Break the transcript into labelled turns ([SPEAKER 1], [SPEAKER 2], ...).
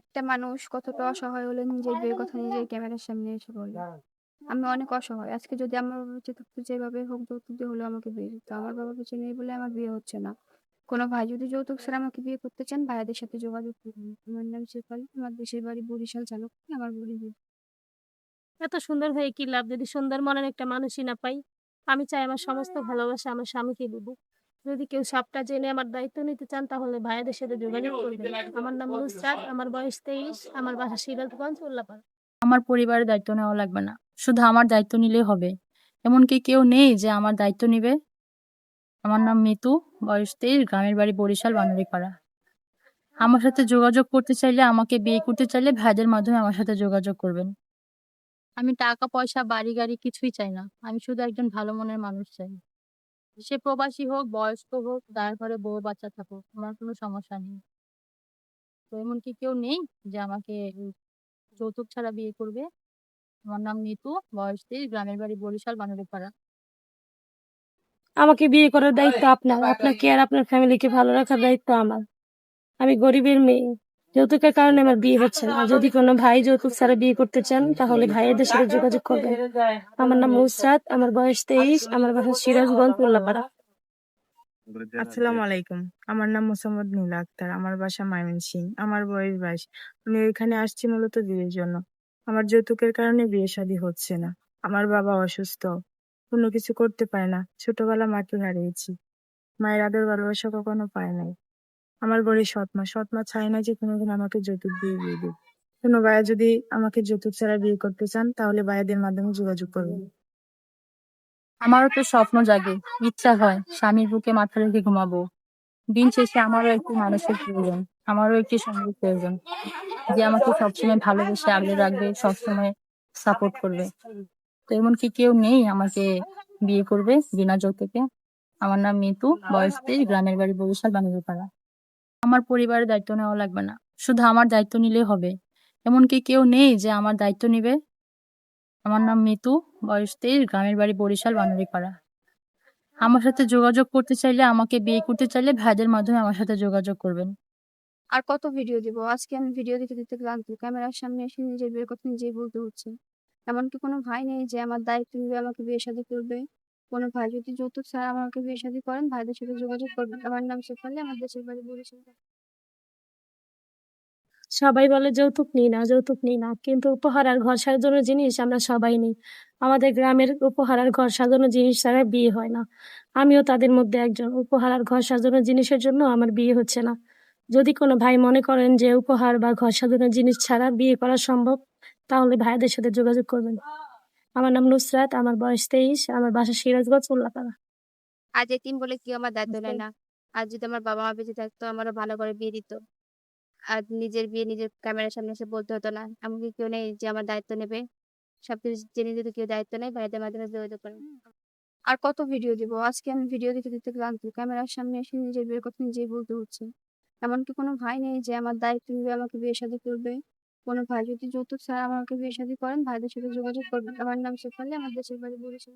[SPEAKER 1] একটা মানুষ কতটা অসহায় হলে নিজের বিয়ের কথা নিজের ক্যামেরার সামনে এসে বলে। আমি অনেক অসহায়। আজকে যদি আমার বাবা বেঁচে থাকতো যেভাবে হোক যৌতুক দিয়ে হলেও আমাকে বিয়ে দিত। আমার বাবা বেঁচে নেই বলে আমার বিয়ে হচ্ছে না। কোনো ভাই যদি যৌতুক ছাড়া আমাকে বিয়ে করতে চান ভাইয়াদের সাথে যোগাযোগ করুন। আমার নাম শেফালী, আমার দেশের বাড়ি বরিশাল চালকপুর, আমার বাড়ি
[SPEAKER 2] এত সুন্দর হয়ে কি লাভ যদি সুন্দর মনের একটা মানুষই না পাই। আমি চাই আমার সমস্ত ভালোবাসা আমার স্বামীকে দিব। যদি কেউ সবটা জেনে আমার দায়িত্ব নিতে চান তাহলে ভাইয়াদের সাথে যোগাযোগ করবেন। আমার নাম নুসরাত, আমার বয়স 23, আমার বাসা সিরাজগঞ্জ, উল্লাপাড়া।
[SPEAKER 3] আমার পরিবারের দায়িত্ব নেওয়া লাগবে না। শুধু আমার দায়িত্ব নিলেই হবে। এমন কি কেউ নেই যে আমার দায়িত্ব নিবে? আমার নাম মিতু, বয়স 23, গ্রামের বাড়ি বরিশাল বানারীপাড়া। আমার সাথে যোগাযোগ করতে চাইলে, আমাকে বিয়ে করতে চাইলে ভাইদের মাধ্যমে আমার সাথে যোগাযোগ করবেন। আমি টাকা পয়সা, বাড়ি গাড়ি কিছুই চাই না। আমি শুধু একজন ভালো মনের মানুষ চাই। সে প্রবাসী হোক, বয়স্ক হোক, যার ঘরে বউ বাচ্চা থাকুক, আমার কোনো সমস্যা নেই। তো এমন কি কেউ নেই যে আমাকে যৌতুক ছাড়া বিয়ে করবে? আমার নাম নিতু, বয়স 23, গ্রামের বাড়ি বরিশাল বানারীপাড়া।
[SPEAKER 2] আমাকে বিয়ে করার দায়িত্ব আপনার। আপনাকে আর আপনার ফ্যামিলিকে ভালো রাখার দায়িত্ব আমার। আমি গরিবের মেয়ে। যৌতুকের কারণে আমার বিয়ে হচ্ছে না। যদি কোনো ভাই যৌতুক ছাড়া বিয়ে করতে চান তাহলে ভাইয়াদের সাথে যোগাযোগ করবেন। আমার নাম নুসরাত, আমার বয়স 23, আমার বাসা সিরাজগঞ্জ, উল্লাপাড়া।
[SPEAKER 4] আসসালামু আলাইকুম। আমার নাম মোসাম্মদ নীলা আক্তার। আমার বাসা ময়মনসিংহ। আমার বয়স 22। আমি এখানে আসছি মূলত বিয়ের জন্য। আমার যৌতুকের কারণে বিয়ে শাদী হচ্ছে না। আমার বাবা অসুস্থ, কোনো কিছু করতে পারে না। ছোটবেলা মাকে হারিয়েছি। মায়ের আদর ভালোবাসা কখনো পায় নাই। আমার ঘরে সৎ মা চায় না যে কোনোদিন আমাকে যৌতুক দিয়ে বিয়ে দিক। কোনো ভাইয়া যদি আমাকে যৌতুক ছাড়া বিয়ে করতে চান তাহলে ভাইয়াদের মাধ্যমে যোগাযোগ করবেন।
[SPEAKER 3] আমারও তো স্বপ্ন জাগে, ইচ্ছা হয় স্বামীর বুকে মাথা রেখে ঘুমাবো। দিন শেষে আমারও একটি মানুষের প্রয়োজন, আমারও একটি সঙ্গীর প্রয়োজন, যে আমাকে সবসময় ভালোবেসে আগলে রাখবে, সবসময় সাপোর্ট করবে। তো এমন কি কেউ নেই আমাকে বিয়ে করবে বিনা যৌতুকে? আমার নাম মিতু, বয়স 23, গ্রামের বাড়ি বরিশাল বানারীপাড়া। আমার পরিবারের দায়িত্ব নেওয়া লাগবে না। শুধু আমার দায়িত্ব নিলেই হবে। এমন কি কেউ নেই যে আমার দায়িত্ব নিবে? আমার নাম মিতু, বয়স 23, গ্রামের বাড়ি বরিশাল বানারীপাড়া। আমার সাথে যোগাযোগ করতে চাইলে, আমাকে বিয়ে করতে চাইলে ভাইদের মাধ্যমে আমার সাথে যোগাযোগ করবেন।
[SPEAKER 1] আর কত ভিডিও দিব? আজকে আমি ভিডিও দিতে দিতে ক্লান্ত। ক্যামেরার সামনে এসে নিজের বিয়ের কথা নিজেই বলতে হচ্ছে। এমনকি কোনো ভাই নেই যে আমার দায়িত্ব নিবে আমাকে বিয়ে শাদী করবে। কোনো ভাই যদি যৌতুক ছাড়া আমাকে বিয়ে শাদী করেন ভাইদের সাথে যোগাযোগ করবেন। আমার নাম শেফালী, আমার দেশের বাড়ি বরিশাল।
[SPEAKER 2] সবাই বলে যৌতুক নিই না, যৌতুক নিই না। কিন্তু উপহার আর ঘর সাজানোর জিনিস আমরা সবাই নিই। আমাদের গ্রামের উপহার আর ঘর সাজানোর জিনিস ছাড়া বিয়ে হয় না। আমিও তাদের মধ্যে একজন। উপহার আর ঘর সাজানোর জিনিসের জন্য আমার বিয়ে হচ্ছে না। যদি কোনো ভাই মনে করেন যে উপহার বা ঘর সাজানোর জিনিস ছাড়া বিয়ে করা সম্ভব, তাহলে ভাইয়াদের সাথে যোগাযোগ করবেন। আমার নাম নুসরাত, আমার বয়স 23, আমার বাসা সিরাজগঞ্জ, উল্লাপাড়া।
[SPEAKER 1] আজ এতিম বলে কেউ আমার দায়িত্ব নেয় না। আর যদি আমার বাবা মা বেঁচে থাকতো আমারও ভালো করে বিয়ে দিত। আর নিজের বিয়ে নিজের ক্যামেরার সামনে এসে বলতে হতো না। এমনকি কেউ নেই যে আমার দায়িত্ব নেবে। সবকিছু জেনে যদি কেউ দায়িত্ব নেয় ভাইদের মাধ্যমে যোগাযোগ করেন। আর কত ভিডিও দিব? আজকে আমি ভিডিও দিতে দিতে ক্লান্ত। ক্যামেরার সামনে এসে নিজের বিয়ের কথা নিজেই বলতে হচ্ছে। এমনকি কোনো ভাই নেই যে আমার দায়িত্ব নিবে আমাকে বিয়ে শাদী করবে। কোনো ভাই যদি যৌতুক ছাড়া আমাকে বিয়ে শাদী করেন ভাইদের সাথে যোগাযোগ করবেন। আমার নাম শেফালী, আমার দেশের বাড়ি বরিশাল।